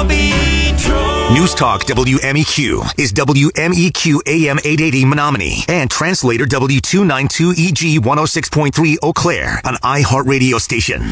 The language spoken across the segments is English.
Bobby Jones. News Talk WMEQ is WMEQ AM 880 Menominee and translator W292EG 106.3 Eau Claire, an iHeartRadio station.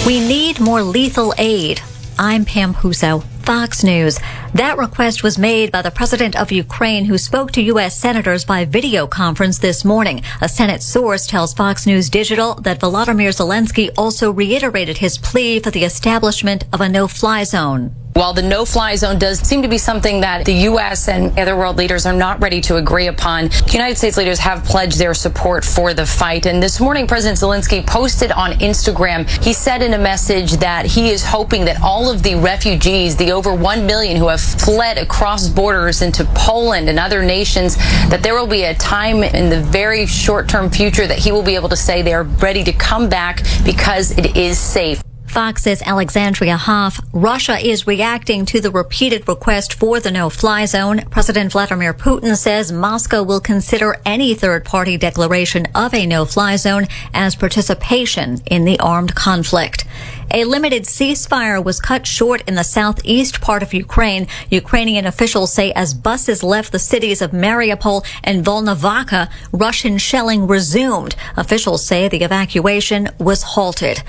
We need more lethal aid. I'm Pam Huso, Fox News. That request was made by the president of Ukraine, who spoke to U.S. senators by video conference this morning. A Senate source tells Fox News Digital that Volodymyr Zelensky also reiterated his plea for the establishment of a no-fly zone. While the no-fly zone does seem to be something that the U.S. and other world leaders are not ready to agree upon, United States leaders have pledged their support for the fight. And this morning, President Zelensky posted on Instagram, he said in a message that he is hoping that all of the refugees, the over 1 million who have fled across borders into Poland and other nations, that there will be a time in the very short-term future that he will be able to say they are ready to come back because it is safe. Fox's Alexandria Hoff. Russia is reacting to the repeated request for the no-fly zone. President Vladimir Putin says Moscow will consider any third-party declaration of a no-fly zone as participation in the armed conflict. A limited ceasefire was cut short in the southeast part of Ukraine. Ukrainian officials say as buses left the cities of Mariupol and Volnovakha, Russian shelling resumed. Officials say the evacuation was halted.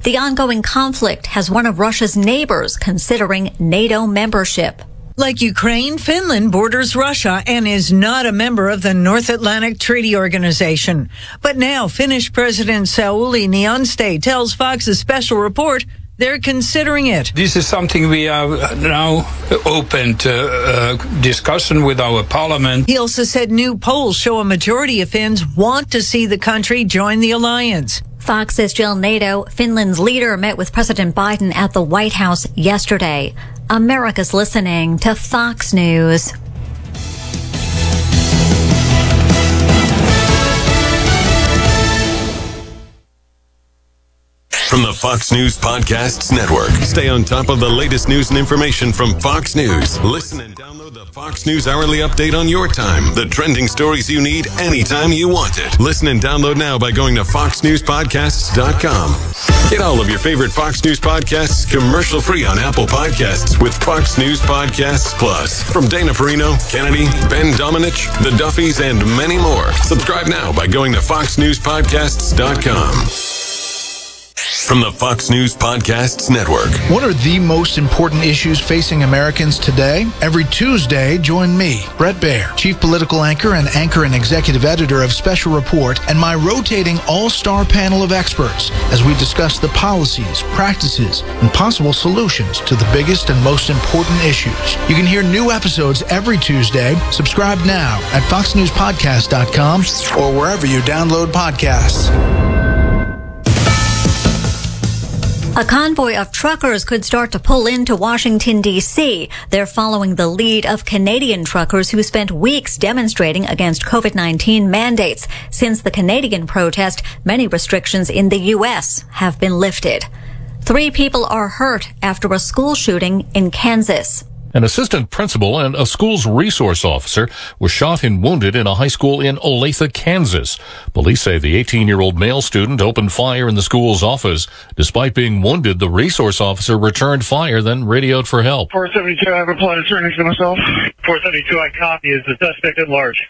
The ongoing conflict has one of Russia's neighbors considering NATO membership. Like Ukraine, Finland borders Russia and is not a member of the North Atlantic Treaty Organization. But now Finnish President Sauli Niinistö tells Fox's special report they're considering it. This is something we are now open to discussion with our parliament. He also said new polls show a majority of Finns want to see the country join the alliance. Fox's Jill Nato. Finland's leader met with President Biden at the White House yesterday. America's listening to Fox News. From the Fox News Podcasts Network. Stay on top of the latest news and information from Fox News. Listen and download the Fox News Hourly Update on your time. The trending stories you need anytime you want it. Listen and download now by going to foxnewspodcasts.com. Get all of your favorite Fox News podcasts commercial-free on Apple Podcasts with Fox News Podcasts Plus. From Dana Perino, Kennedy, Ben Domenech, The Duffys, and many more. Subscribe now by going to foxnewspodcasts.com. From the Fox News Podcasts Network. What are the most important issues facing Americans today? Every Tuesday, join me, Bret Baier, Chief Political Anchor and Executive Editor of Special Report, and my rotating all-star panel of experts as we discuss the policies, practices, and possible solutions to the biggest and most important issues. You can hear new episodes every Tuesday. Subscribe now at foxnewspodcast.com or wherever you download podcasts. A convoy of truckers could start to pull into Washington, D.C. They're following the lead of Canadian truckers who spent weeks demonstrating against COVID-19 mandates. Since the Canadian protest, many restrictions in the U.S. have been lifted. 3 people are hurt after a school shooting in Kansas. An assistant principal and a school's resource officer were shot and wounded in a high school in Olathe, Kansas. Police say the 18-year-old male student opened fire in the school's office. Despite being wounded, the resource officer returned fire, then radioed for help. 472, I have replied to next to myself. 472, I copy, is the suspect at large.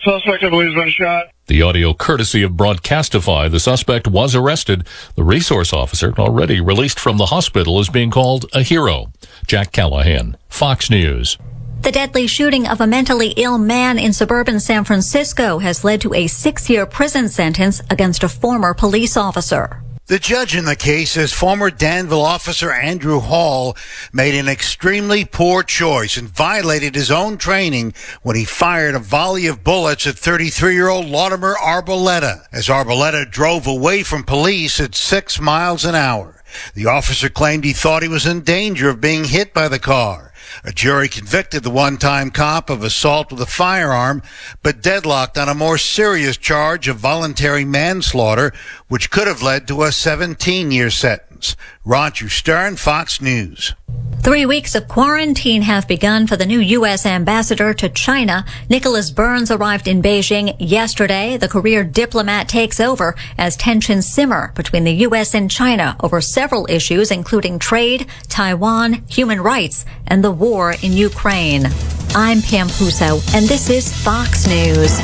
Suspect, I believe, has been shot. The audio courtesy of Broadcastify. The suspect was arrested. The resource officer, already released from the hospital, is being called a hero. Jack Callahan, Fox News. The deadly shooting of a mentally ill man in suburban San Francisco has led to a 6-year prison sentence against a former police officer. The judge in the case says former Danville officer Andrew Hall made an extremely poor choice and violated his own training when he fired a volley of bullets at 33-year-old Latimer Arboleta as Arboleta drove away from police at 6 miles an hour. The officer claimed he thought he was in danger of being hit by the car. A jury convicted the one-time cop of assault with a firearm, but deadlocked on a more serious charge of voluntary manslaughter, which could have led to a 17-year sentence. Roger Stern, Fox News. 3 weeks of quarantine have begun for the new U.S. ambassador to China. Nicholas Burns arrived in Beijing yesterday. The career diplomat takes over as tensions simmer between the U.S. and China over several issues, including trade, Taiwan, human rights, and the war in Ukraine. I'm Pam Puso, and this is Fox News.